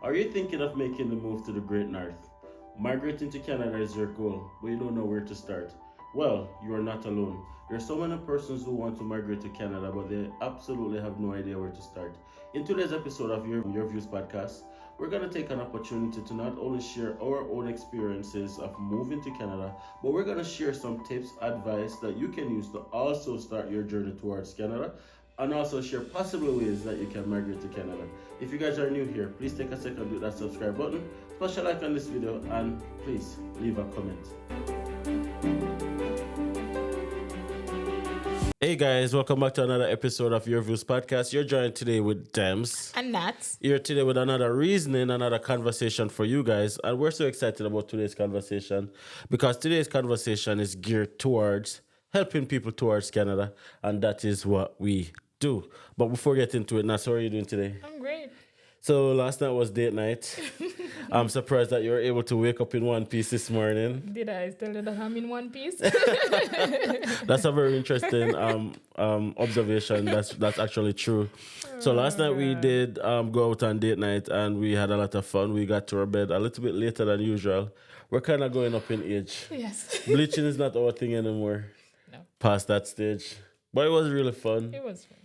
Are you thinking of making the move to the Great North? Migrating to Canada is your goal, but you don't know where to start. Well, you are not alone. There are so many persons who want to migrate to Canada, but they absolutely have no idea where to start. In today's episode of Your Views podcast, we're going to take an opportunity to not only share our own experiences of moving to Canada, but we're going to share some tips, advice that you can use to also start your journey towards Canada and also share possible ways that you can migrate to Canada. If you guys are new here, please take a second to hit that subscribe button, smash a like on this video, and please leave a comment. Hey guys, welcome back to another episode of Your Views podcast. You're joined today with Dems. And Nats. You're today with another reasoning, another conversation for you guys. And we're so excited about today's conversation because today's conversation is geared towards helping people towards Canada. And that is what we do. But before we get into it, Nats, how are you doing today? I'm great. So last night was date night. I'm surprised that you were able to wake up in one piece this morning. Did I tell you that I'm in one piece? That's a very interesting observation. That's actually true. So last night we did go out on date night and we had a lot of fun. We got to our bed a little bit later than usual. We're kind of going up in age. Yes. Bleaching is not our thing anymore. No. Past that stage. But it was really fun. It was fun.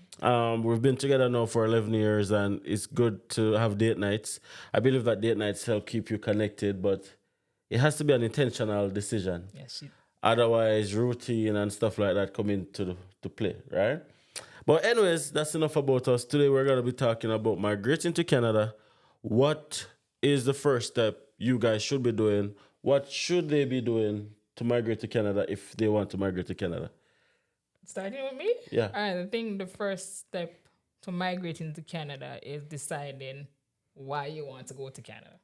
We've been together now for 11 years and it's good to have date nights. I believe that date nights help keep you connected, but it has to be an intentional decision. Yes. Otherwise, routine and stuff like that come into to play, right? But anyways, that's enough about us. Today we're going to be talking about migrating to Canada. What is the first step you guys should be doing? What should they be doing to migrate to Canada if they want to migrate to Canada? Starting with me? Yeah. All right, I think the first step to migrating to Canada is deciding why you want to go to Canada.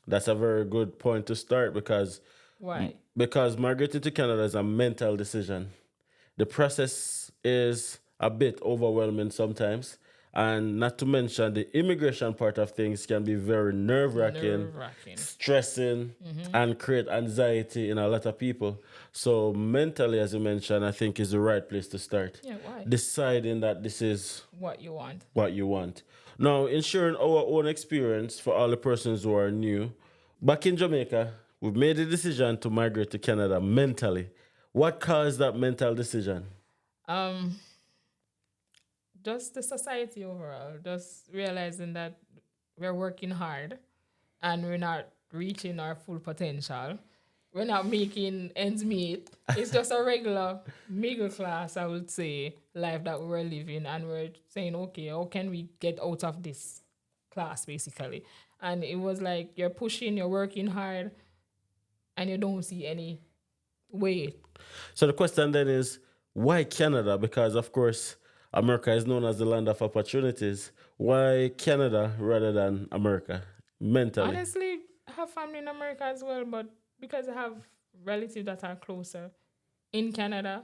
That's a very good point to start because Why? Because migrating to Canada is a mental decision. The process is a bit overwhelming sometimes. And not to mention the immigration part of things can be very nerve-wracking, stressing, and create anxiety in a lot of people. So mentally, as you mentioned, I think is the right place to start. Yeah, why? Deciding that this is What you want. what you want. Now, ensuring our own experience for all the persons who are new. Back in Jamaica, we've made the decision to migrate to Canada mentally. What caused that mental decision? Just the society overall, just realizing that we're working hard and we're not reaching our full potential. We're not making ends meet. It's just a regular middle class, I would say, life that we were living. And we're saying, okay, how can we get out of this class, basically? And it was like you're pushing, you're working hard, and you don't see any way. So the question then is, why Canada? Because, of course, America is known as the land of opportunities. Why Canada rather than America, mentally? Honestly, I have family in America as well, but because I have relatives that are closer in Canada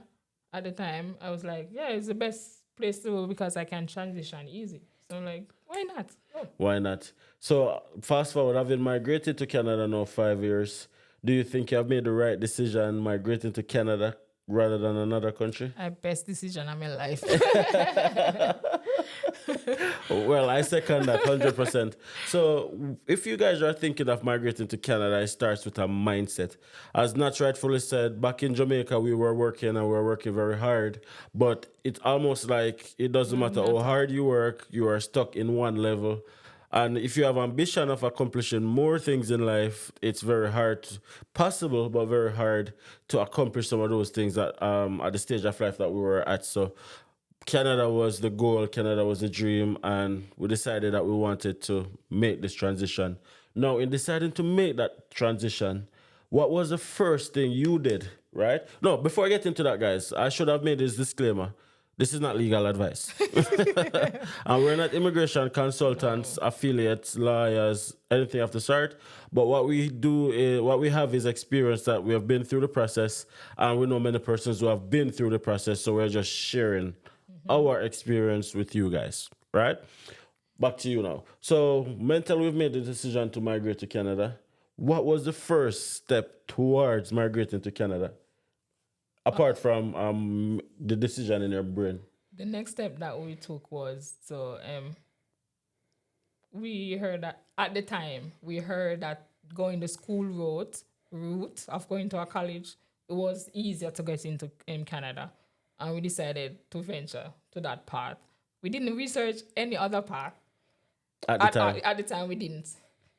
at the time, I was like, yeah, it's the best place to go because I can transition easy. So I'm like, why not? Oh. Why not? So fast forward, having migrated to Canada now 5 years, do you think you have made the right decision migrating to Canada rather than another country? Best decision of my life. Well, I second that 100%. So if you guys are thinking of migrating to Canada, it starts with a mindset. As Nat rightfully said, back in Jamaica, we were working and we were working very hard. But it's almost like it doesn't matter how hard you work, you are stuck in one level. And if you have ambition of accomplishing more things in life, it's very hard, possible, but very hard to accomplish some of those things at the stage of life that we were at. So Canada was the goal, Canada was the dream, and we decided that we wanted to make this transition. Now, in deciding to make that transition, what was the first thing you did, right? No, before I get into that, guys, I should have made this disclaimer. This is not legal advice. And we're not immigration consultants, affiliates, lawyers, anything of the sort. But what we do is, what we have is experience that we have been through the process, and we know many persons who have been through the process, so we're just sharing our experience with you guys, right? Back to you now. So mentally, we've made the decision to migrate to Canada. What was the first step towards migrating to Canada? Apart from the decision in your brain. The next step that we took was to we heard that at the time, we heard that going the school route of going to a college, it was easier to get into in Canada. And we decided to venture to that path. We didn't research any other path. At the time. At the time, we didn't.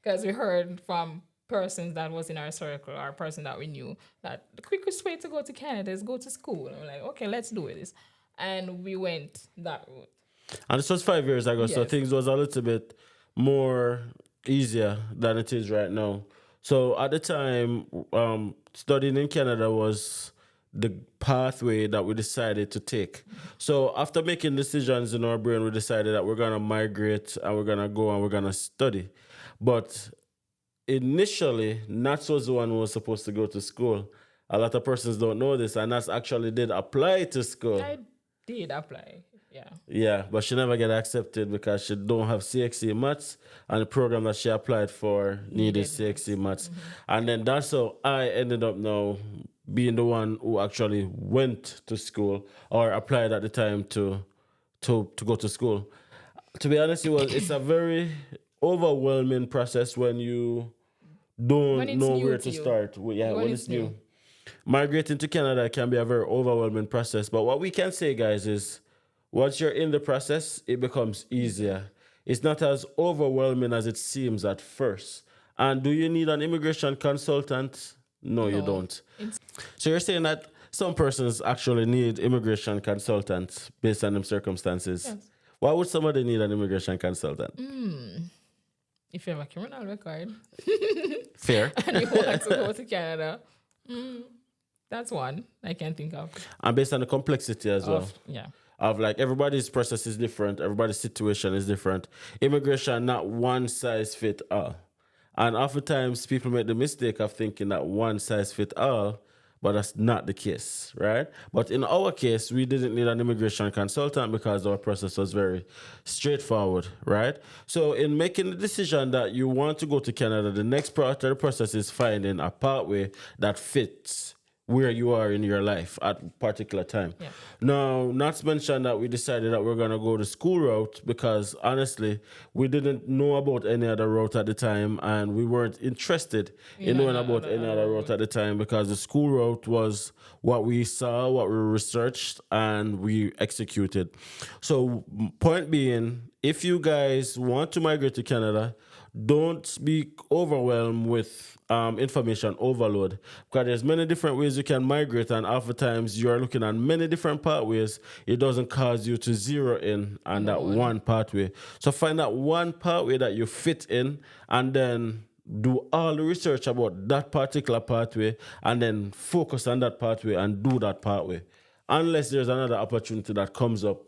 Because we heard from persons that was in our circle or a person that we knew that the quickest way to go to Canada is go to school. And we're like, okay, let's do this. And we went that route. And this was 5 years ago, so Yes. things was a little bit more easier than it is right now. So at the time, studying in Canada was the pathway that we decided to take. So after making decisions in our brain, we decided that we're gonna migrate and we're gonna go and we're gonna study. But initially, Nats was the one who was supposed to go to school. A lot of persons don't know this, and Nats actually did apply to school. I did apply. Yeah. Yeah, but she never get accepted because she don't have CXC maths, and the program that she applied for needed CXC maths. And then that's how I ended up now being the one who actually went to school or applied at the time to go to school. To be honest, it's a very overwhelming process when you don't When it's know new where to to you. start. Yeah, When when it's it's new. new. Migrating to Canada can be a very overwhelming process. But what we can say, guys, is once you're in the process, it becomes easier. It's not as overwhelming as it seems at first. And do you need an immigration consultant? No, you No. don't. It's So you're saying that some persons actually need immigration consultants based on them circumstances. Yes. Why would somebody need an immigration consultant? if you have a criminal record Fair. and you want to go to Canada, that's one I can think of. And based on the complexity as well. Yeah. Of like everybody's process is different, everybody's situation is different. Immigration, not one size fit all. And oftentimes people make the mistake of thinking that one size fit all, but that's not the case, right? But in our case, we didn't need an immigration consultant because our process was very straightforward, right? So in making the decision that you want to go to Canada, the next part of the process is finding a pathway that fits where you are in your life at a particular time. Yeah. Now, not to mention that we decided that we're going to go the school route because honestly, we didn't know about any other route at the time and we weren't interested in knowing about any other route at the time because the school route was what we saw, what we researched, and we executed. So, point being, if you guys want to migrate to Canada, don't be overwhelmed with information overload because there's many different ways you can migrate, and oftentimes you're looking at many different pathways. It doesn't cause you to zero in on that one pathway. So find that one pathway that you fit in and then do all the research about that particular pathway and then focus on that pathway and do that pathway unless there's another opportunity that comes up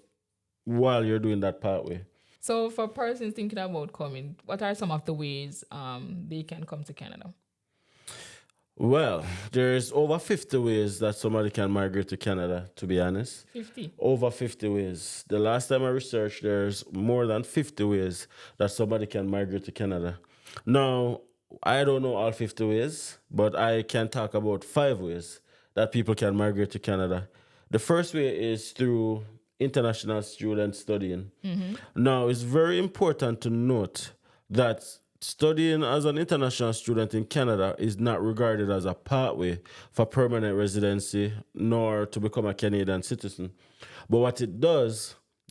while you're doing that pathway. So for persons thinking about coming, what are some of the ways they can come to Canada? Well, there's over 50 ways that somebody can migrate to Canada, to be honest. 50. Over 50 ways. The last time I researched, there's more than 50 ways that somebody can migrate to Canada. Now, I don't know all 50 ways, but I can talk about 5 ways that people can migrate to Canada. The first way is through international student studying. Now, it's very important to note that studying as an international student in Canada is not regarded as a pathway for permanent residency nor to become a Canadian citizen. But what it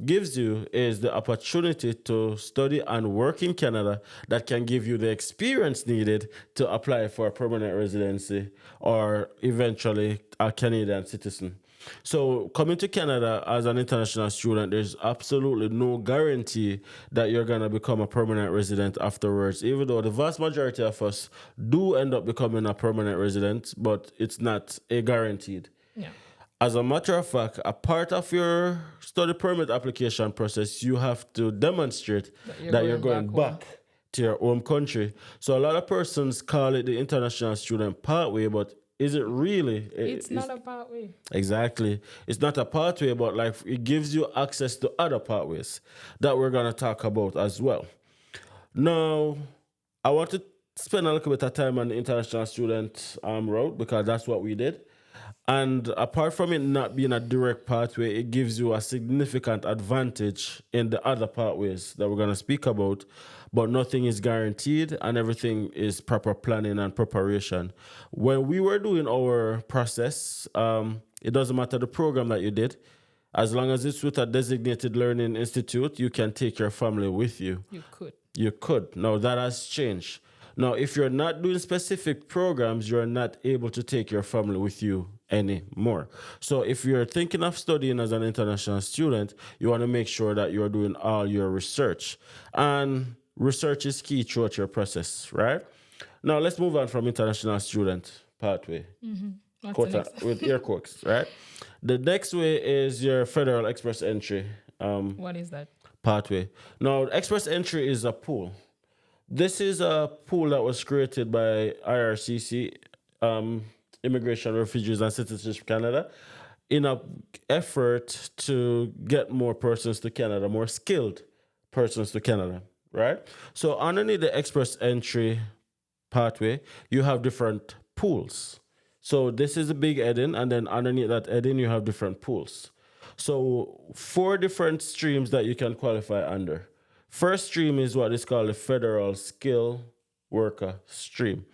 gives you is the opportunity to study and work in Canada that can give you the experience needed to apply for a permanent residency or eventually a Canadian citizen. So coming to Canada as an international student, there's absolutely no guarantee that you're going to become a permanent resident afterwards, even though the vast majority of us do end up becoming a permanent resident, but it's not a guaranteed. Yeah. As a matter of fact, a part of your study permit application process, you have to demonstrate that you're going back to your home country. So a lot of persons call it the international student pathway, but is it really? It's not a pathway. Exactly. It's not a pathway, but like it gives you access to other pathways that we're going to talk about as well. Now, I want to spend a little bit of time on the international student route because that's what we did. And apart from it not being a direct pathway, it gives you a significant advantage in the other pathways that we're going to speak about. but nothing is guaranteed and everything is proper planning and preparation. When we were doing our process, it doesn't matter the program that you did. As long as it's with a designated learning institute, you can take your family with you. You could. You could. Now that has changed. Now, if you're not doing specific programs, you're not able to take your family with you anymore. So if you're thinking of studying as an international student, you want to make sure that you're doing all your research. And research is key throughout your process, right? Now let's move on from international student pathway. What's the next? With air quotes, right? The next way is your federal express entry What is that? pathway. Now, express entry is a pool. This is a pool that was created by IRCC, Immigration, Refugees, and Citizenship Canada, in an effort to get more persons to Canada, more skilled persons to Canada, right? So, underneath the express entry pathway, you have different pools. So, this is a big heading, and then underneath that heading, you have different pools. So, 4 different streams that you can qualify under. First stream is what is called the federal skill worker stream.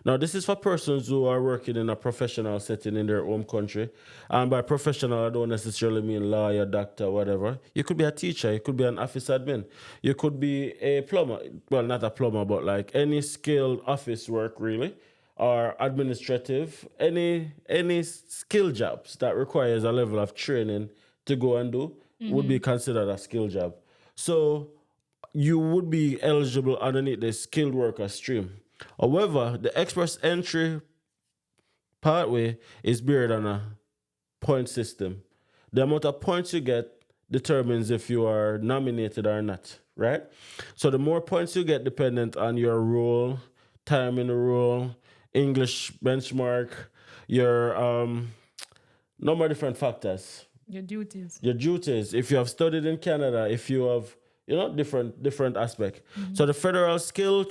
Now, this is for persons who are working in a professional setting in their home country. And by professional, I don't necessarily mean lawyer, doctor, whatever. You could be a teacher, you could be an office admin, you could be a plumber. Well, not a plumber, but like any skilled office work, really, or administrative, any skill jobs that requires a level of training to go and do would be considered a skill job. So you would be eligible underneath the skilled worker stream. However, the express entry pathway is based on a point system. The amount of points you get determines if you are nominated or not, right? So the more points you get dependent on your role, time in the role, English benchmark, your number of different factors. Your duties. Your duties. If you have studied in Canada, if you have, different aspect. So the federal skill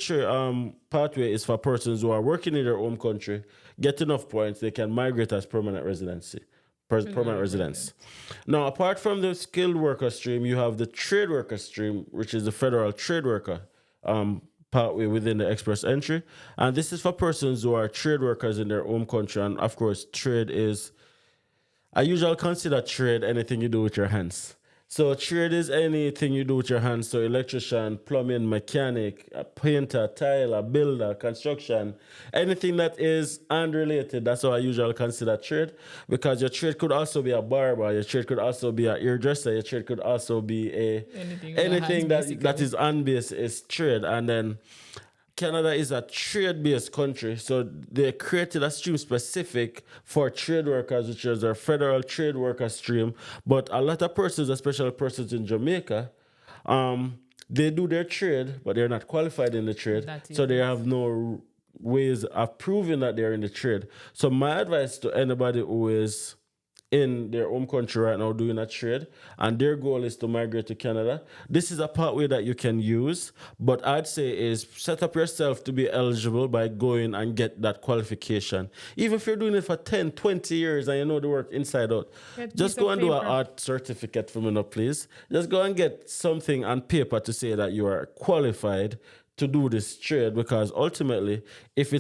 pathway is for persons who are working in their home country, get enough points, they can migrate as permanent residency. Permanent residence. Now, apart from the skilled worker stream, you have the trade worker stream, which is the federal trade worker pathway within the express entry. And this is for persons who are trade workers in their home country. And of course, trade is, I usually consider trade anything you do with your hands. So trade is anything you do with your hands. So electrician, plumbing, mechanic, a painter, tiler, builder, construction, anything that is unrelated. That's how I usually consider trade, because your trade could also be a barber, your trade could also be a hairdresser, your trade could also be anything that is unbased is trade. And then Canada is a trade-based country, so they created a stream specific for trade workers, which is their federal trade worker stream. But a lot of persons, especially persons in Jamaica, they do their trade, but they're not qualified in the trade, so they have no ways of proving that they're in the trade. So my advice to anybody who is in their home country right now doing a trade and their goal is to migrate to Canada, this is a pathway that you can use, but I'd say is set up yourself to be eligible by going and get that qualification. Even if you're doing it for 10, 20 years and you know the work inside out, just go and do an art certificate for me now, please. Just go and get something on paper to say that you are qualified to do this trade, because ultimately, if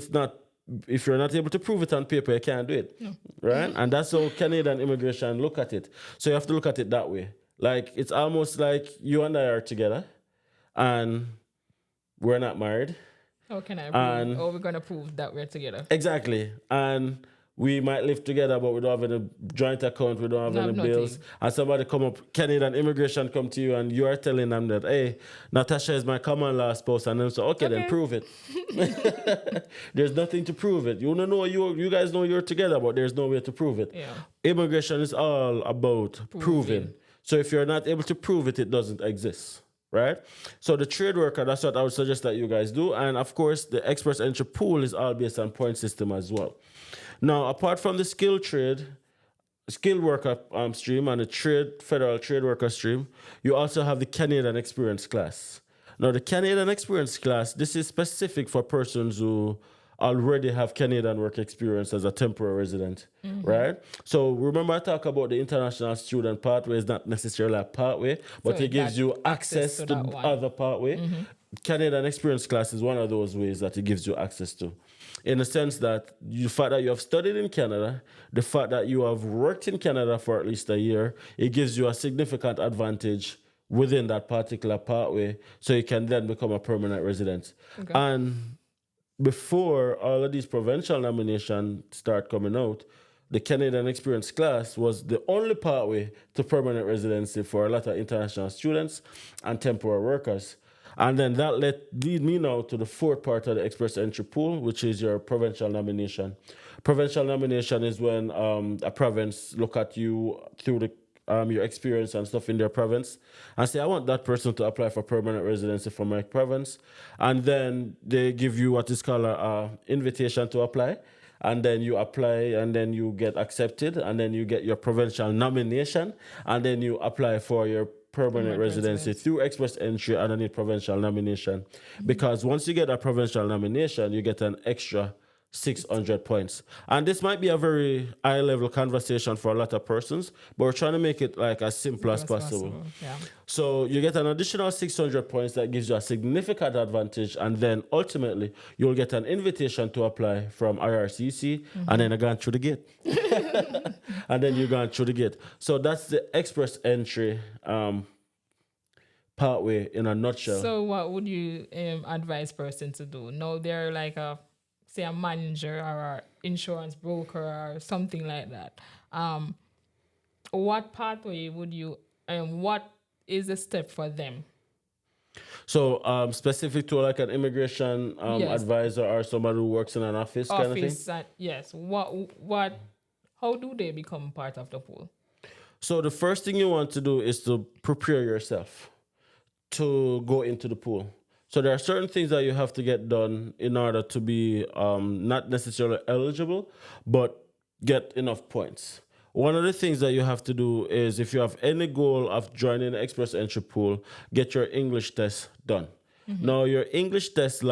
you're not able to prove it on paper, you can't do it, right? And that's how Canadian immigration look at it. So you have to look at it that way. Like, it's almost like you and I are together and we're not married. How can I prove? We're going to prove that we're together. Exactly. And we might live together, but we don't have any joint account, we don't have any bills. And somebody come up, Canadian immigration come to you and you are telling them that, hey, Natasha is my common law spouse. And then so, okay, then prove it. There's nothing to prove it. You guys know you're together, but there's no way to prove it. Yeah. Immigration is all about proving. So if you're not able to prove it, it doesn't exist. Right? So the trade worker, that's what I would suggest that you guys do. And of course, the express entry pool is all based on point system as well. Now, apart from the skilled worker stream and the federal trade worker stream, you also have the Canadian experience class. Now, the Canadian experience class, this is specific for persons who already have Canadian work experience as a temporary resident, right? So remember I talk about the international student pathway is not necessarily a pathway, but So it gives that you access access to to that one. other pathway. Canadian experience class is one of those ways that it gives you access to. In the sense that the fact that you have studied in Canada, the fact that you have worked in Canada for at least a year, it gives you a significant advantage within that particular pathway, so you can then become a permanent resident. Okay. And before all of these provincial nominations start coming out, the Canadian Experience class was the only pathway to permanent residency for a lot of international students and temporary workers. And then that lead me now to the fourth part of the express entry pool, which is your provincial nomination. Provincial nomination is when a province look at you through the your experience and stuff in their province and say, I want that person to apply for permanent residency from my province. And then they give you what is called a invitation to apply. And then you apply and then you get accepted and then you get your provincial nomination and then you apply for your permanent residency through express entry underneath provincial nomination. Because once you get a provincial nomination, you get an extra 600 points. And this might be a very high level conversation for a lot of persons, but we're trying to make it like as simple as possible. Yeah. So you get an additional 600 points that gives you a significant advantage, and then ultimately you'll get an invitation to apply from IRCC, and then you're going through the gate. And then you're going through the gate. So that's the express entry pathway in a nutshell. So what would you advise person to do? No, they're like say a manager or a insurance broker or something like that. What pathway would you what is the step for them? So specific to like an immigration Yes. advisor or somebody who works in an office kind of thing? Yes. What how do they become part of the pool? So the first thing you want to do is to prepare yourself to go into the pool. So there are certain things that you have to get done in order to be not necessarily eligible, but get enough points. One of the things that you have to do is if you have any goal of joining the express entry pool, get your English test done. Now your English test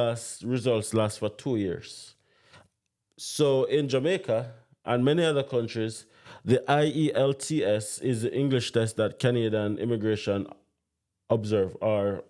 results last for 2 years. So in Jamaica and many other countries, the IELTS is the English test that Canadian immigration observe or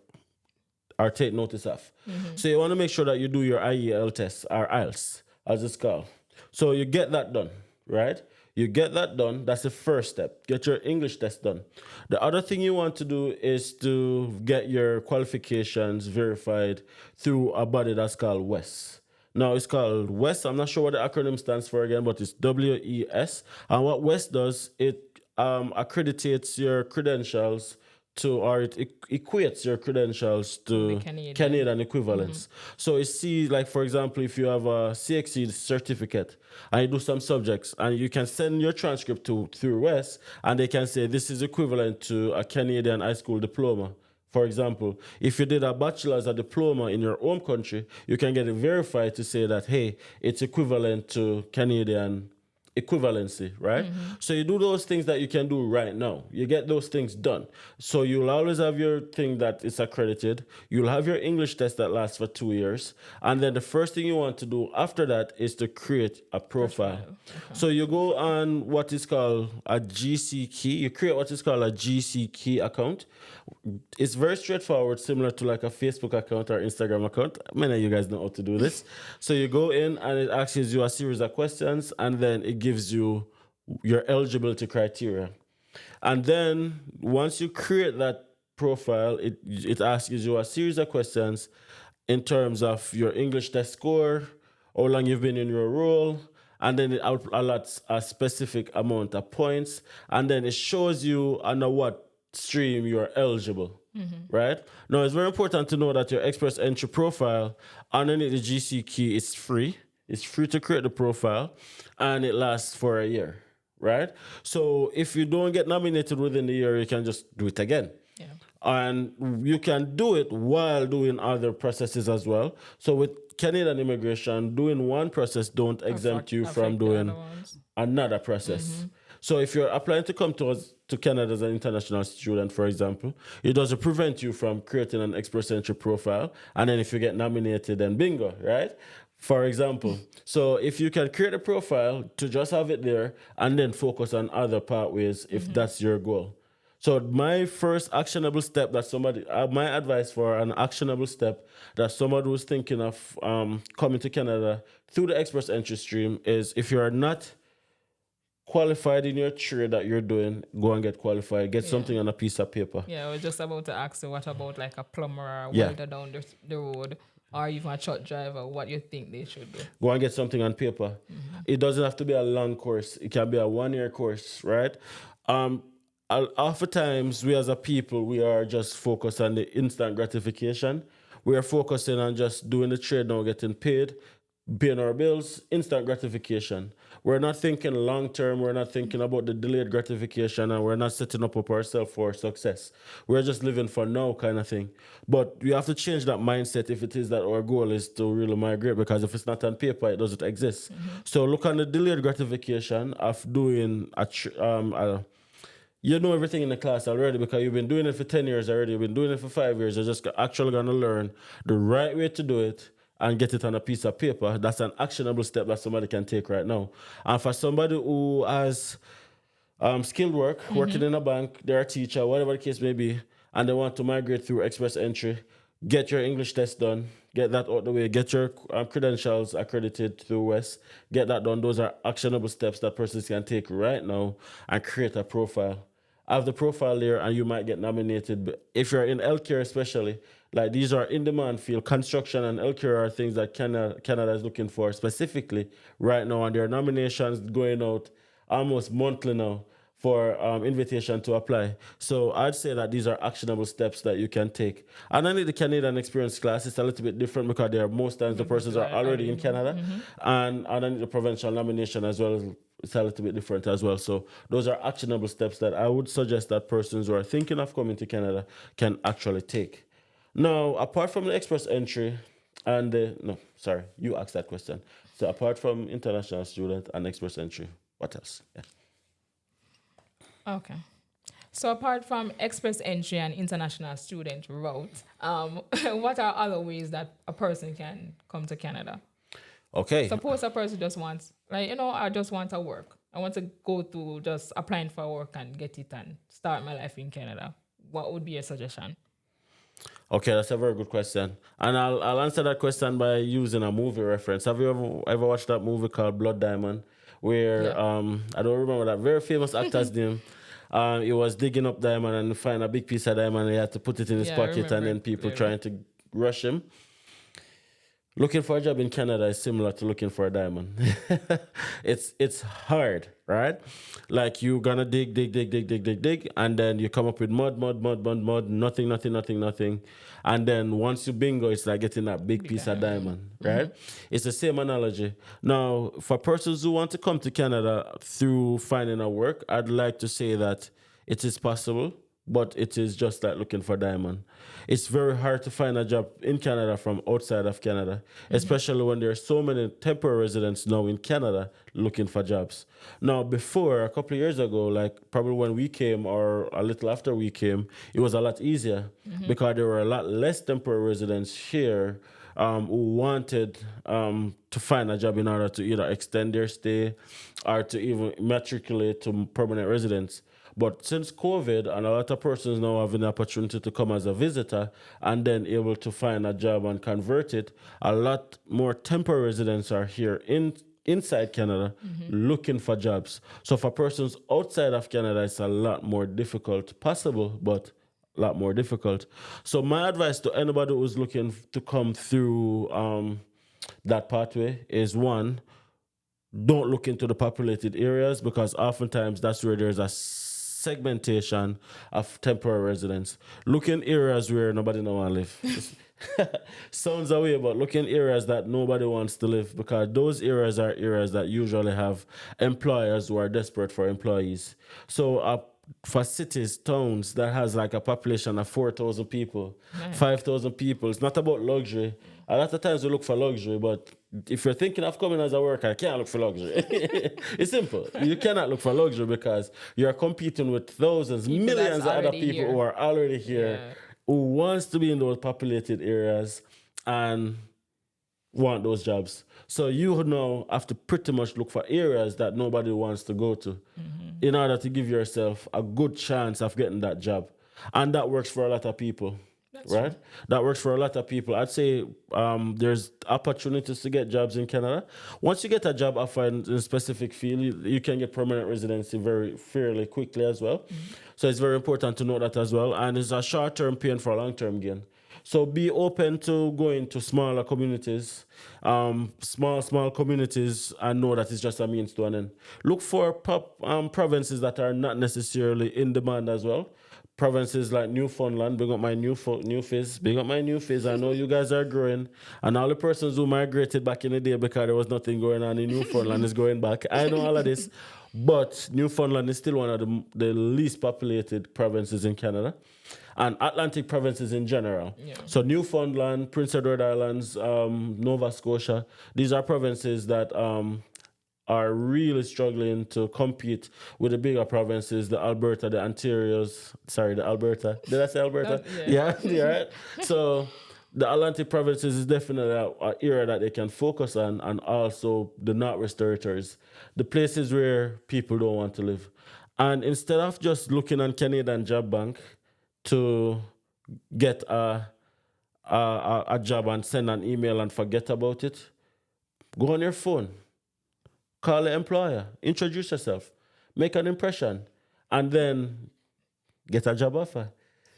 take notice of. So you want to make sure that you do your IEL test or IELTS as it's called. So you get that done, right? You get that done. That's the first step. Get your English test done. The other thing you want to do is to get your qualifications verified through a body that's called WES. Now it's called WES. I'm not sure what the acronym stands for again, but it's WES. And what WES does, it accreditates your credentials to, or it equates your credentials to Canadian equivalents. So you see, like for example, if you have a CXC certificate and you do some subjects, and you can send your transcript through WES, and they can say this is equivalent to a Canadian high school diploma. For example, if you did a bachelor's or diploma in your home country, you can get it verified to say that, hey, it's equivalent to Canadian equivalency, right? So you do those things that you can do right now. You get those things done. So you'll always have your thing that is accredited. You'll have your English test that lasts for 2 years. And then the first thing you want to do after that is to create a profile. So you go on what is called a GC key. You create what is called a GC key account. It's very straightforward, similar to like a Facebook account or Instagram account. Many of you guys know how to do this. So you go in and it asks you a series of questions, and then it gives you your eligibility criteria. And then once you create that profile, it asks you a series of questions in terms of your English test score, how long you've been in your role, and then it allots a specific amount of points, and then it shows you under what stream you're eligible, right? Now, it's very important to know that your express entry profile underneath the GC key is free. It's free to create the profile, and it lasts for a year, right? So if you don't get nominated within the year, you can just do it again. Yeah. And you can do it while doing other processes as well. So with Canadian immigration, doing one process don't exempt you from doing another process. So if you're applying to come to Canada as an international student, for example, it doesn't prevent you from creating an express entry profile. And then if you get nominated, then bingo, right? For example, so if you can create a profile to just have it there and then focus on other pathways if that's your goal. So my first actionable step that somebody, my advice for an actionable step that somebody who's thinking of coming to Canada through the express entry stream is if you are not qualified in your trade that you're doing, go and get qualified. Get Yeah. something on a piece of paper. Yeah, I was just about to ask you what about like a plumber or a Yeah. welder down the road or even a truck driver, what you think they should do. Go and get something on paper. It doesn't have to be a long course. It can be a 1 year course, right? Um, Oftentimes, we as a people, we are just focused on the instant gratification. We are focusing on just doing the trade now, getting paid, paying our bills, instant gratification. We're not thinking long term. We're not thinking about the delayed gratification, and we're not setting up ourselves for success. We're just living for now, kind of thing. But we have to change that mindset if it is that our goal is to really migrate, because if it's not on paper, it doesn't exist. So look on the delayed gratification of doing you know everything in the class already because you've been doing it for 10 years already. You've been doing it for 5 years. You're just actually going to learn the right way to do it and get it on a piece of paper. That's an actionable step that somebody can take right now. And for somebody who has skilled work, working in a bank, they're a teacher, whatever the case may be, and they want to migrate through express entry, get your English test done, get that out the way, get your credentials accredited through West, get that done. Those are actionable steps that persons can take right now and create a profile. Have the profile there and you might get nominated. But if you're in healthcare especially, like these are in-demand field, construction and healthcare are things that Canada is looking for specifically right now. And there are nominations going out almost monthly now for invitation to apply. So I'd say that these are actionable steps that you can take. And then the Canadian experience class is a little bit different because there are most times the persons are already in Canada. And then the provincial nomination as well, it's a little bit different as well. So those are actionable steps that I would suggest that persons who are thinking of coming to Canada can actually take. Now, apart from the express entry and no, sorry, you asked that question. So apart from international student and express entry, what else? Yeah. Okay. So apart from express entry and international student route, what are other ways that a person can come to Canada? Okay. Suppose a person just wants, like, I just want to work. I want to go to just applying for work and get it and start my life in Canada. What would be your suggestion? Okay, that's a very good question. And I'll answer that question by using a movie reference. Have you ever watched that movie called Blood Diamond? Where Yeah. I don't remember that very famous actor's name. He was digging up diamond and find a big piece of diamond and he had to put it in his Yeah, I pocket and remember then it people clearly. trying to rush him. Looking for a job in Canada is similar to looking for a diamond. It's hard, right? Like you gonna dig, and then you come up with mud, nothing, nothing. And then once you bingo, it's like getting that big piece of diamond, right? It's the same analogy. Now, for persons who want to come to Canada through finding a work, I'd like to say that it is possible, but it is just like looking for diamond. It's very hard to find a job in Canada from outside of Canada, especially when there are so many temporary residents now in Canada looking for jobs. Now, before, a couple of years ago, like probably when we came or a little after we came, it was a lot easier because there were a lot less temporary residents here who wanted to find a job in order to either extend their stay or to even matriculate to permanent residence. But since COVID, and a lot of persons now have an opportunity to come as a visitor and then able to find a job and convert it, a lot more temporary residents are here inside Canada looking for jobs. So for persons outside of Canada, it's a lot more difficult, possible, but a lot more difficult. So my advice to anybody who's looking to come through that pathway is one, don't look into the populated areas because oftentimes that's where there's a segmentation of temporary residents. Look in areas where nobody no want to live. Sounds away, but look in areas that nobody wants to live because those areas are areas that usually have employers who are desperate for employees. So for cities, towns that has like a population of 4,000 people, 5,000 people, it's not about luxury. A lot of times we look for luxury, but if you're thinking of coming as a worker, you can't look for luxury. It's simple. You cannot look for luxury because you're competing with thousands, People millions of that's other already people here. who are already here Yeah. who wants to be in those populated areas. And want those jobs. So you now have to pretty much look for areas that nobody wants to go to in order to give yourself a good chance of getting that job. And that works for a lot of people. That's Right? true. That works for a lot of people. I'd say there's opportunities to get jobs in Canada. Once you get a job offer in a specific field, you can get permanent residency very fairly quickly as well. So it's very important to know that as well. And it's a short-term pain for a long-term gain. So be open to going to smaller communities, small communities, and know that it's just a means to an end. Look for provinces that are not necessarily in demand as well. Provinces like Newfoundland, big up my new face, big up my new face. I know you guys are growing, and all the persons who migrated back in the day because there was nothing going on in Newfoundland is going back. I know all of this, but Newfoundland is still one of the least populated provinces in Canada and Atlantic provinces in general. Yeah. So Newfoundland, Prince Edward Islands, Nova Scotia, these are provinces that are really struggling to compete with the bigger provinces, the Alberta, the Ontarios. Sorry, the Alberta. Did I say Alberta? Yeah. Yeah, right. So the Atlantic provinces is definitely an area that they can focus on, and also the Northwest Territories, the places where people don't want to live. And instead of just looking on Canadian Job Bank to get a job and send an email and forget about it, go on your phone, call the employer, introduce yourself, make an impression, and then get a job offer.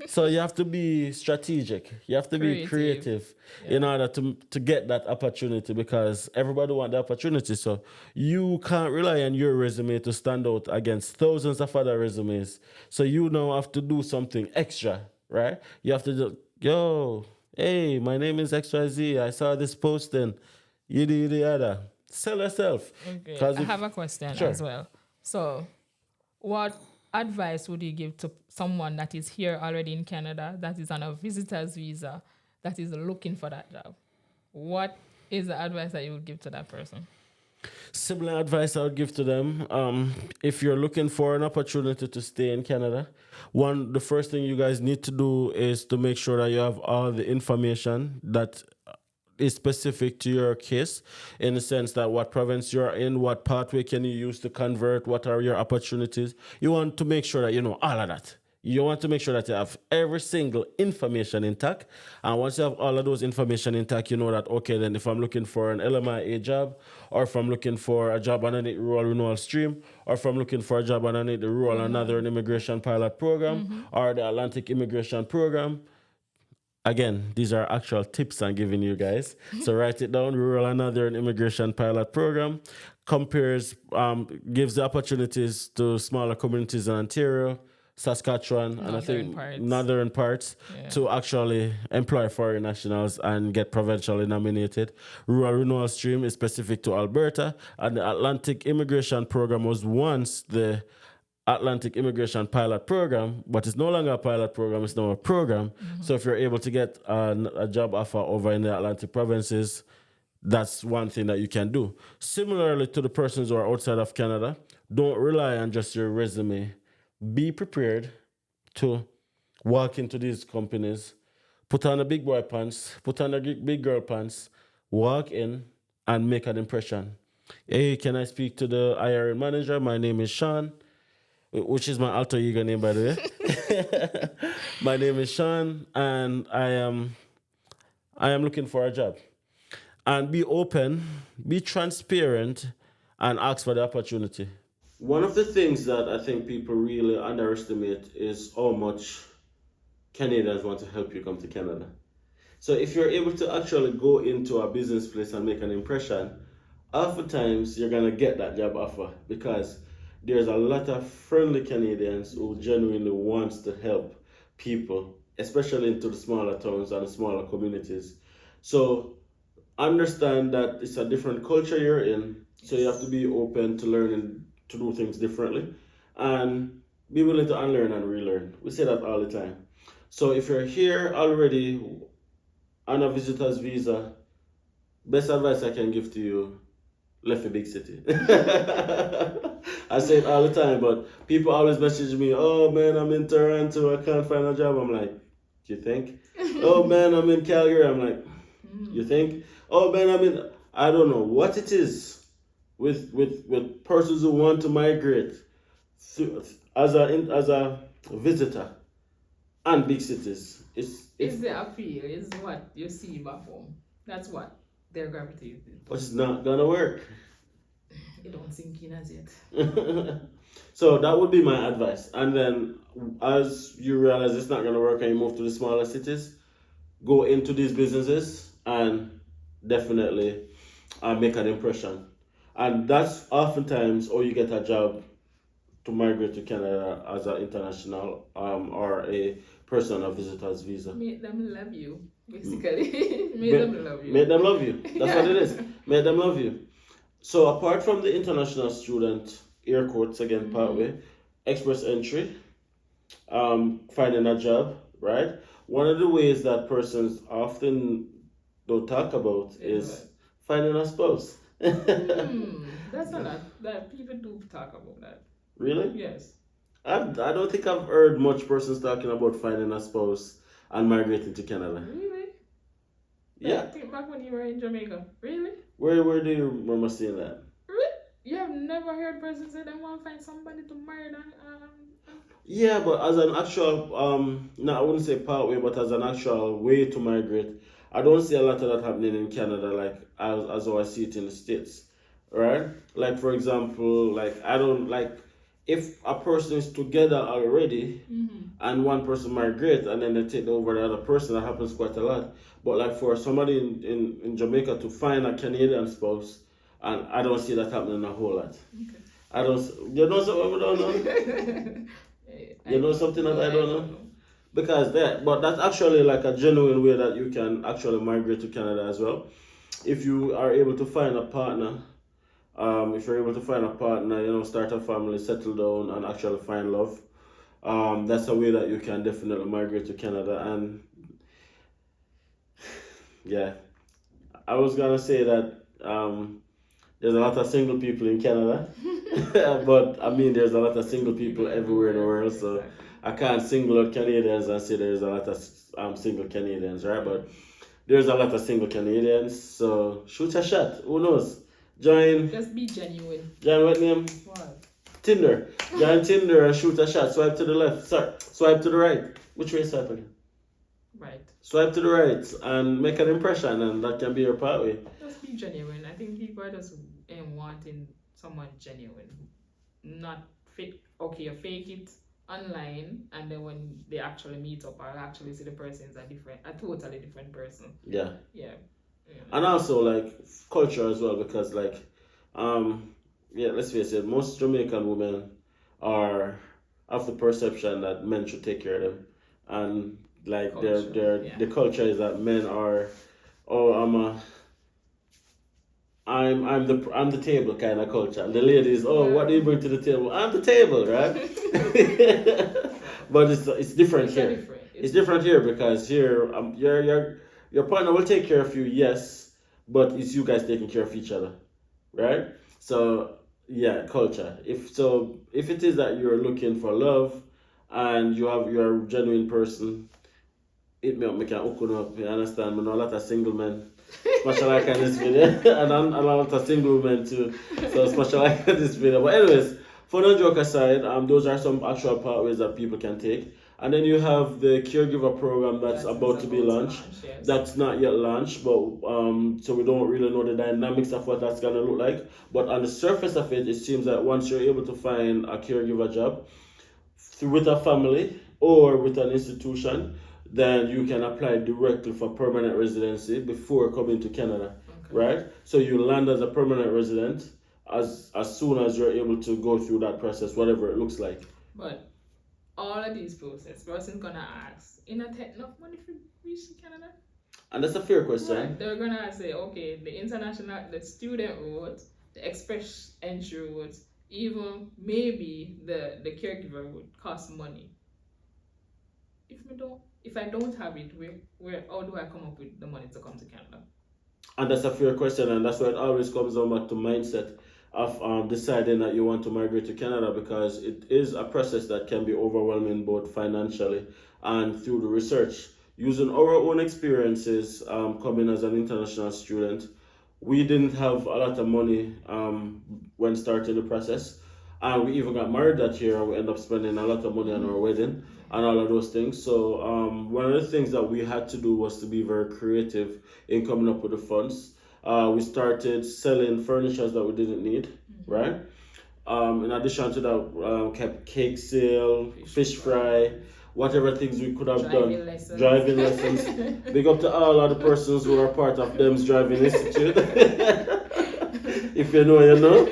So you have to be strategic. You have to be creative in order to get that opportunity, because everybody wants the opportunity. So you can't rely on your resume to stand out against thousands of other resumes. So you now have to do something extra, right? You have to do, yo, hey, my name is XYZ. I saw this posting. Yada yada. Sell yourself. Okay. 'Cause I if- have a question Sure. as well. So, what advice would you give to someone that is here already in Canada, that is on a visitor's visa, that is looking for that job? What is the advice that you would give to that person? Similar advice I would give to them. If you're looking for an opportunity to stay in Canada, the first thing you guys need to do is to make sure that you have all the information that is specific to your case, in the sense that what province you're in, what pathway can you use to convert, what are your opportunities. You want to make sure that you know all of that. You want to make sure that you have every single information intact. And once you have all of those information intact, you know that, okay, then if I'm looking for an LMIA job, or if I'm looking for a job underneath the rural renewal stream, or if I'm looking for a job underneath the rural and northern immigration pilot program, or the Atlantic immigration program. Again, these are actual tips I'm giving you guys. So write it down. Rural and Northern Immigration Pilot Program gives the opportunities to smaller communities in Ontario, Saskatchewan, and I think northern parts to actually employ foreign nationals and get provincially nominated. Rural Renewal Stream is specific to Alberta, and the Atlantic Immigration Program was once the Atlantic Immigration Pilot Program, but it's no longer a pilot program, it's now a program. So if you're able to get a job offer over in the Atlantic provinces, that's one thing that you can do. Similarly to the persons who are outside of Canada, don't rely on just your resume. Be prepared to walk into these companies, put on the big boy pants, put on the big girl pants, walk in and make an impression. Hey, can I speak to the IRN manager? My name is Sean, which is my alter ego name, by the way. My name is Sean, and I am looking for a job. And be open, be transparent, and ask for the opportunity. One of the things that I think people really underestimate is how much Canadians want to help you come to Canada. So if you're able to actually go into a business place and make an impression, oftentimes you're gonna get that job offer, because there's a lot of friendly Canadians who genuinely wants to help people, especially into the smaller towns and the smaller communities. So understand that it's a different culture you're in, so you have to be open to learning to do things differently, and be willing to unlearn and relearn. We say that all the time. So if you're here already on a visitor's visa, best advice I can give to you, left a big city. I say it all the time, but people always message me, oh man, I'm in Toronto, I can't find a job. I'm like, do you think? Oh man, I'm in Calgary. I'm like, You think? Oh man, I mean, I don't know what it is with persons who want to migrate as a visitor and big cities. It's the appeal, is what you see back home. That's what they're gravitating. But it's not gonna work. It don't sink in as yet. So that would be my advice. And then as you realize it's not gonna work and you move to the smaller cities, go into these businesses and definitely make an impression. And that's oftentimes how you get a job to migrate to Canada as an international or a person on a visitor's visa. Make them love you, basically. Make them love you. Make them love you. That's what it is. Make them love you. So apart from the international student, air quotes again, pathway, express entry, finding a job, right? One of the ways that persons often don't talk about is finding a spouse. That's a lot. That people do talk about that. Really? Yes. I don't think I've heard much persons talking about finding a spouse and migrating to Canada. Really? Yeah. I think back when you were in Jamaica. Really? Where do you remember seeing that? Really? You have never heard persons say they want to find somebody to marry them? Yeah, but as an actual, no, I wouldn't say pathway, but as an actual way to migrate, I don't see a lot of that happening in Canada, like as how I see it in the States, right? Like for example, like I don't like if a person is together already and one person migrate and then they take over the other person, that happens quite a lot. But like for somebody in Jamaica to find a Canadian spouse, and I don't see that happening a whole lot. Okay. I don't. You know something I don't know? You know something that I don't know? Because but that's actually like a genuine way that you can actually migrate to Canada as well. If you are able to find a partner, if you're able to find a partner, start a family, settle down, and actually find love, that's a way that you can definitely migrate to Canada. And yeah, I was gonna say that there's a lot of single people in Canada, but I mean there's a lot of single people everywhere in the world, so I can't single out Canadians and say there's a lot of single Canadians, right? But there's a lot of single Canadians, so shoot a shot. Who knows? Join. Just be genuine. Join what name? What? Tinder. Join Tinder and shoot a shot. Swipe to the left. Sorry, swipe to the right. Which way swipe again? Right. Swipe to the right and make an impression, and that can be your pathway. Just be genuine. I think people are just wanting someone genuine, not fake. Okay, you fake it online, and then when they actually meet up, I'll actually see the person is a totally different person. Yeah. Yeah. And also like culture as well, because like let's face it, most Jamaican women are of the perception that men should take care of them, and like the culture is that men are, I'm the table kind of culture, and the ladies, what do you bring to the table? I'm the table, right? But it's different here. It's different here because here your partner will take care of you, yes, but it's you guys taking care of each other, right? So yeah, culture. If it is that you're looking for love and you're a genuine person, hit me up, make an open up. You understand? I know a lot of single men. Smash a like on this video, and a lot of single women too. So smash a like on this video. But anyways, for no joke aside, those are some actual pathways that people can take. And then you have the caregiver program that's about to be launched. Yes. That's not yet launched, but so we don't really know the dynamics of what that's gonna look like. But on the surface of it, it seems that once you're able to find a caregiver job with a family or with an institution, then you can apply directly for permanent residency before coming to Canada, right? So you land as a permanent resident as soon as you're able to go through that process, whatever it looks like. But all of these process, person's gonna ask, take enough money for reach Canada? And that's a fair question. Right. They're gonna say, okay, the student route, the express entry route, even maybe the caregiver would cost money. If I don't have it, where how do I come up with the money to come to Canada? And that's a fair question, and that's why it always comes down back to mindset of deciding that you want to migrate to Canada, because it is a process that can be overwhelming both financially and through the research. using our own experiences coming as an international student. We didn't have a lot of money when starting the process, and we even got married that year. We ended up spending a lot of money on our wedding and all of those things. So one of the things that we had to do was to be very creative in coming up with the funds. We started selling furnitures that we didn't need, right? In addition to that, kept cake sale, fish fry, whatever things we could have done. Driving lessons. Big up to all of the persons who are part of them's driving institute. If you know, you know.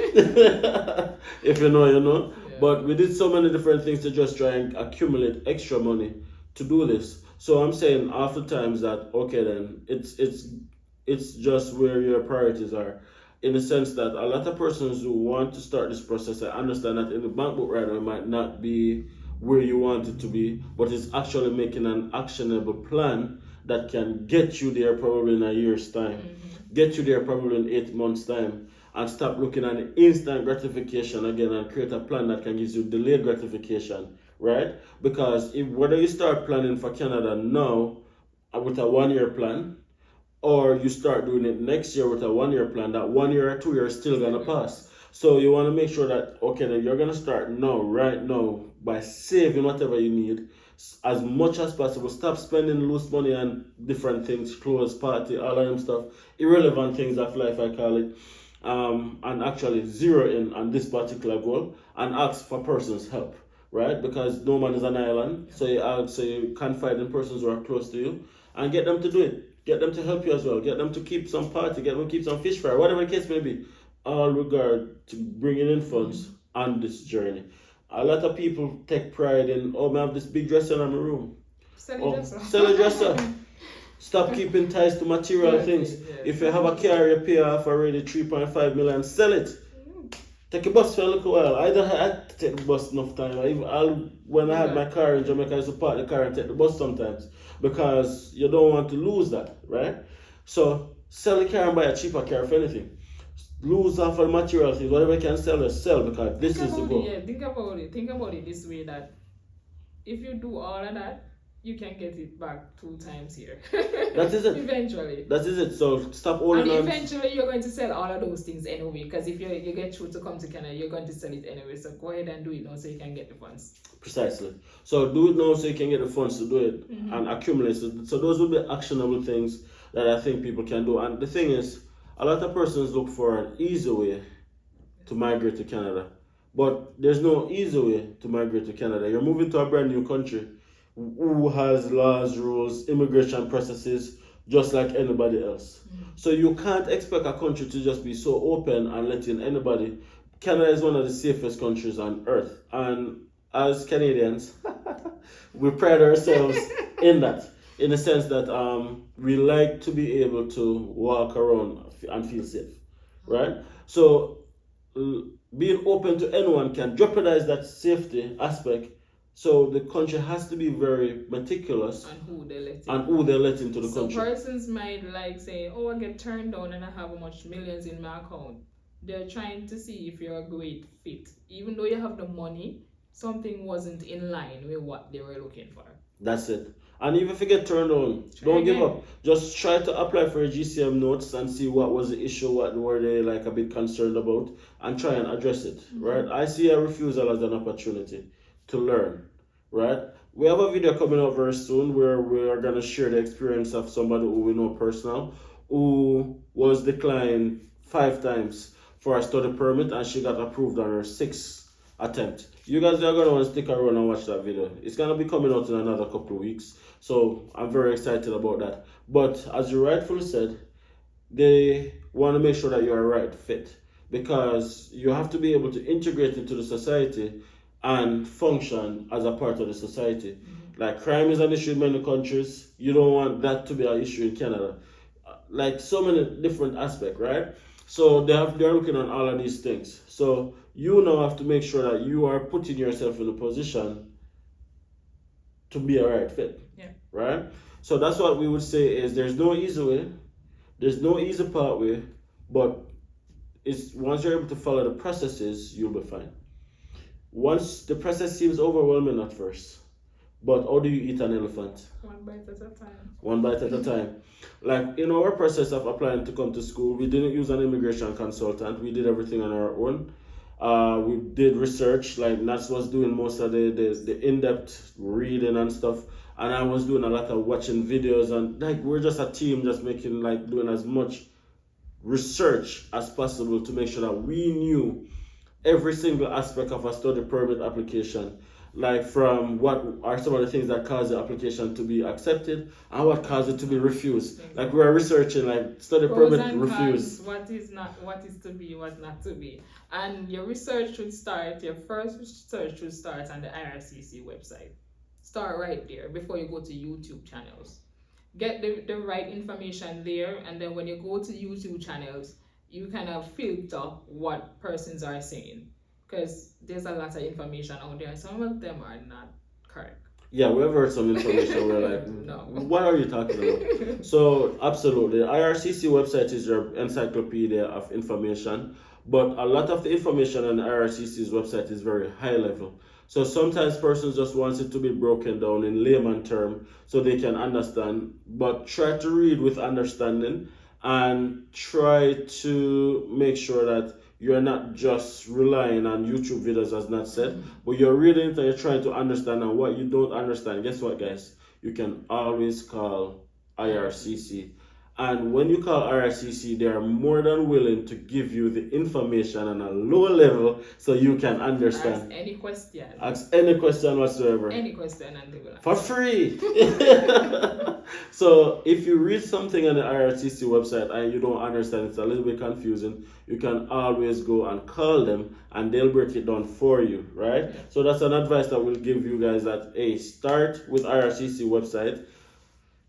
If you know, you know. Yeah. But we did so many different things to just try and accumulate extra money to do this. So I'm saying oftentimes that okay, then it's just where your priorities are. In the sense that a lot of persons who want to start this process, I understand that in the bank book right now it might not be where you want it to be, but it's actually making an actionable plan that can get you there probably in a year's time, get you there probably in 8 months' time, and stop looking at the instant gratification again and create a plan that can give you delayed gratification, right? Because whether you start planning for Canada now with a 1-year plan, or you start doing it next year with a 1-year plan, that 1 year or 2 years still gonna pass. So you want to make sure that okay, then you're gonna start now, right now, by saving whatever you need as much as possible. Stop spending loose money on different things, clothes, party, all of them stuff, irrelevant things of life, I call it, and actually zero in on this particular goal and ask for persons' help, right? Because no man is an island, so you confide in persons who are close to you and get them to do it. Get them to help you as well. Get them to keep some party. Get them to keep some fish fry, whatever the case may be. All regard to bringing in funds on this journey. A lot of people take pride in, I have this big dresser in my room. Sell a dresser. Stop keeping ties to material things. If you have a car you pay off already 3.5 million, sell it. Take a bus for a little while. I don't have to take the bus enough time. When I had my car in Jamaica, I used to park the car and take the bus sometimes because you don't want to lose that, right? So sell the car and buy a cheaper car if anything. Lose off of material things, whatever you can sell because this is the goal. Yeah, think about it this way, that if you do all of that, you can get it back 2 times here. That is it. Eventually. That is it. So stop holding on. And eventually you're going to sell all of those things anyway, because if you get through to come to Canada, you're going to sell it anyway. So go ahead and do it now so you can get the funds. Precisely. So do it now so you can get the funds to do it and accumulate it. So those would be actionable things that I think people can do. And the thing is, a lot of persons look for an easy way to migrate to Canada. But there's no easy way to migrate to Canada. You're moving to a brand new country who has laws, rules, immigration processes, just like anybody else. So you can't expect a country to just be so open and letting anybody. Canada is one of the safest countries on earth. And as Canadians, we pride ourselves in that, in the sense that we like to be able to walk around and feel safe, right? So being open to anyone can jeopardize that safety aspect. So the country has to be very meticulous and who they let into the country. So persons might like say, oh, I get turned down and I have how much millions in my account. They're trying to see if you're a great fit. Even though you have the money, something wasn't in line with what they were looking for. That's it. And even if you get turned on, don't give up. Just try to apply for your GCM notes and see what was the issue, what were they like a bit concerned about, and try and address it, right? I see a refusal as an opportunity to learn, right? We have a video coming out very soon where we are going to share the experience of somebody who we know personal, who was declined 5 times for a study permit and she got approved on her 6th attempt. You guys are going to want to stick around and watch that video. It's going to be coming out in another couple of weeks. So I'm very excited about that. But as you rightfully said, they want to make sure that you're a right fit, because you have to be able to integrate into the society and function as a part of the society. Like crime is an issue in many countries. You don't want that to be an issue in Canada. Like so many different aspects, right? So they're looking on all of these things. So you now have to make sure that you are putting yourself in a position to be a right fit. Yeah. Right? So that's what we would say is there's no easy way, there's no easy pathway, but it's once you're able to follow the processes, you'll be fine. Once the process seems overwhelming at first, But how do you eat an elephant? One bite at a time. One bite at a time. Like in our process of applying to come to school, we didn't use an immigration consultant. We did everything on our own. We did research, like Nats was doing most of the in-depth reading and stuff. And I was doing a lot of watching videos, and like we're just a team just making like doing as much research as possible to make sure that we knew every single aspect of a study permit application, like from what are some of the things that cause the application to be accepted and what cause it to be refused. Like we are researching like study Pros permit and refused. cons, what is not, what is to be, what not to be. And your research should start, your first research should start on the IRCC website. Start right there before you go to YouTube channels. Get the right information there, and then when you go to YouTube channels, you kind of filter what persons are saying. Because there's a lot of information out there, and some of them are not correct. Yeah, we have heard some information. We're like, No. what are you talking about? So, absolutely. The IRCC website is your encyclopedia of information, but a lot of the information on the IRCC's website is very high level. So sometimes persons just want it to be broken down in layman term so they can understand, but try to read with understanding and try to make sure that you're not just relying on YouTube videos as not said, but you're reading it and you're trying to understand, and what you don't understand, guess what guys? You can always call IRCC. And when you call IRCC, they are more than willing to give you the information on a low level so you can understand. Ask any question. Ask any question whatsoever. Any question and they will For answer. free. So if you read something on the IRCC website and you don't understand, it's a little bit confusing, you can always go and call them and they'll break it down for you, right? Yeah. So that's an advice that we'll give you guys, that hey, start with IRCC website.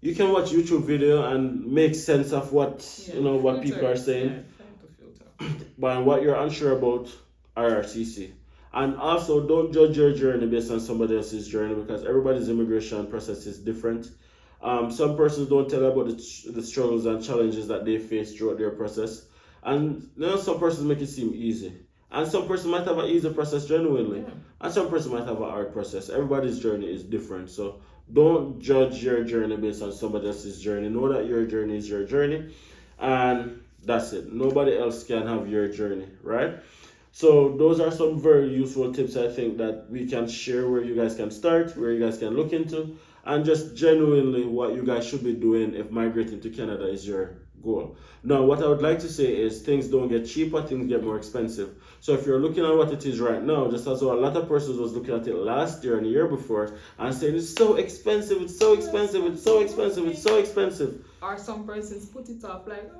You can watch YouTube video and make sense of what what people are saying. Yeah, trying to filter. But what you're unsure about, IRCC. And also, don't judge your journey based on somebody else's journey, because everybody's immigration process is different. Some persons don't tell about the struggles and challenges that they face throughout their process. And some persons make it seem easy. And some person might have an easy process genuinely. Yeah. And some person might have a hard process. Everybody's journey is different. So don't judge your journey based on somebody else's journey. Know that your journey is your journey. And that's it. Nobody else can have your journey, right? So those are some very useful tips I think that we can share, where you guys can start, where you guys can look into, and just genuinely what you guys should be doing if migrating to Canada is your goal. Now, what I would like to say is things don't get cheaper, things get more expensive. So if you're looking at what it is right now, just as a lot of persons was looking at it last year and the year before and saying it's so expensive, it's so expensive, it's so expensive, it's so expensive. Or some persons put it off like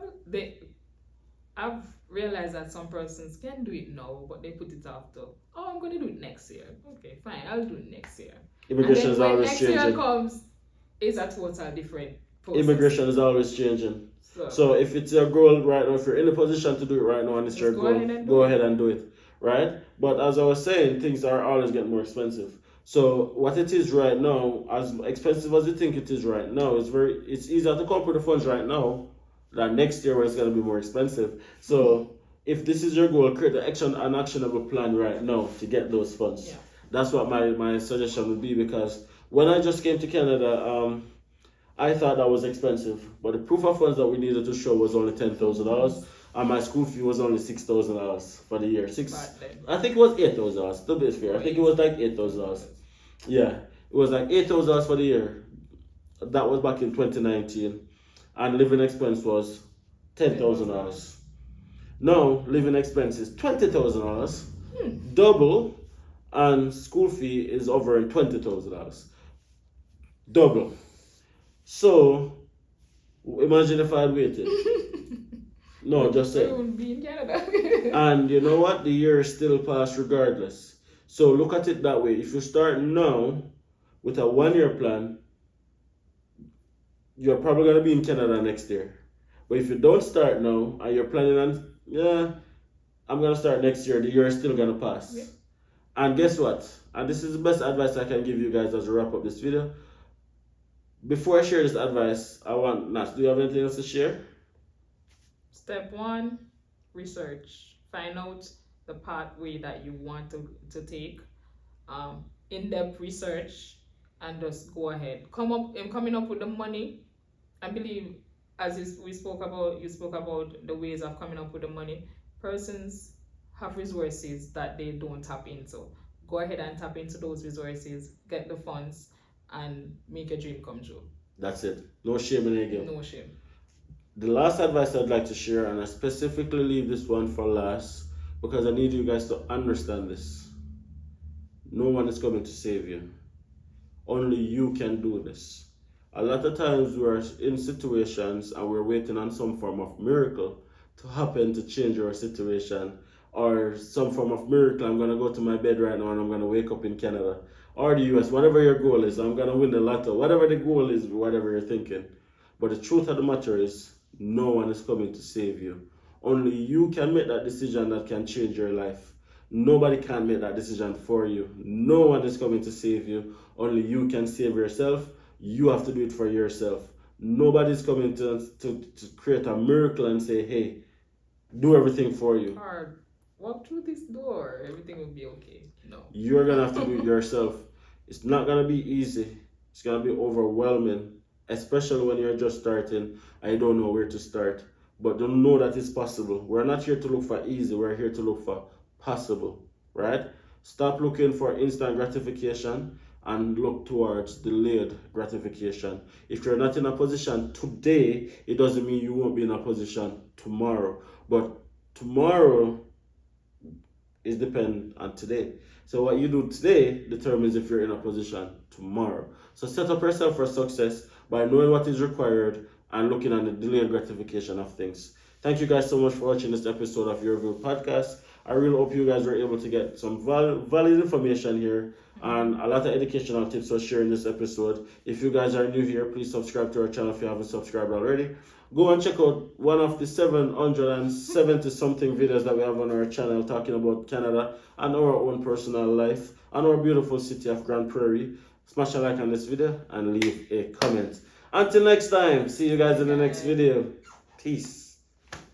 I've realized that some persons can do it now, but they put it off to, I'm going to do it next year. Okay, fine, I'll do it next year. Immigration is and then when always next changing. year comes, it's a total different process. Immigration is always changing. So if it's your goal right now, if you're in a position to do it right now and it's your goal, go ahead and do it, right? But as I was saying, things are always getting more expensive. So what it is right now, as expensive as you think it is right now, it's easier to come up with the funds right now than next year where it's going to be more expensive. So if this is your goal, create an actionable plan right now to get those funds. Yeah. That's what my suggestion would be, because when I just came to Canada, I thought that was expensive, but the proof of funds that we needed to show was only $10,000, and my school fee was only $6,000 for the year. I think it was $8,000. To be fair, I think it was like $8,000. Yeah, it was like $8,000 for the year. That was back in 2019, and living expense was $10,000. Now living expense is $20,000, double, and school fee is over $20,000, double. So, imagine if I had waited. No, just say. We wouldn't be in Canada. And you know what? The year is still passed regardless. So look at it that way. If you start now with a 1-year plan, you're probably going to be in Canada next year. But if you don't start now and you're planning on, I'm going to start next year, the year is still going to pass. Yeah. And guess what? And this is the best advice I can give you guys as we wrap up this video. Before I share this advice, I want Nats, do you have anything else to share? Step 1, research. Find out the pathway that you want to take. In-depth research and just go ahead. Coming up with the money. I believe, as we spoke about, you spoke about the ways of coming up with the money. Persons have resources that they don't tap into. Go ahead and tap into those resources, get the funds, and make your dream come true. That's it. No shame in it again. No shame. The last advice I'd like to share, and I specifically leave this one for last because I need you guys to understand this. No one is coming to save you. Only you can do this. A lot of times we're in situations and we're waiting on some form of miracle to happen to change our situation, or some form of miracle. I'm going to go to my bed right now and I'm going to wake up in Canada or the US, whatever your goal is. I'm going to win the lotto, whatever the goal is, whatever you're thinking. But the truth of the matter is, no one is coming to save you. Only you can make that decision that can change your life. Nobody can make that decision for you. No one is coming to save you. Only you can save yourself. You have to do it for yourself. Nobody's coming to create a miracle and say, hey, do everything for you. Hard. Walk through this door. Everything will be okay. No. You're going to have to do it yourself. It's not going to be easy. It's going to be overwhelming, especially when you're just starting. I don't know where to start. But don't know that it's possible. We're not here to look for easy. We're here to look for possible, right? Stop looking for instant gratification and look towards delayed gratification. If you're not in a position today, it doesn't mean you won't be in a position tomorrow. But tomorrow is dependent on today. So what you do today determines if you're in a position tomorrow. So set up yourself for success by knowing what is required and looking at the delayed gratification of things. Thank you guys so much for watching this episode of Your View Podcast. I really hope you guys were able to get some valid information here and a lot of educational tips for sharing this episode. If you guys are new here, please subscribe to our channel if you haven't subscribed already. Go and check out one of the 770 something videos that we have on our channel talking about Canada and our own personal life and our beautiful city of Grand Prairie. Smash a like on this video and leave a comment. Until next time, see you guys in the next video. Peace.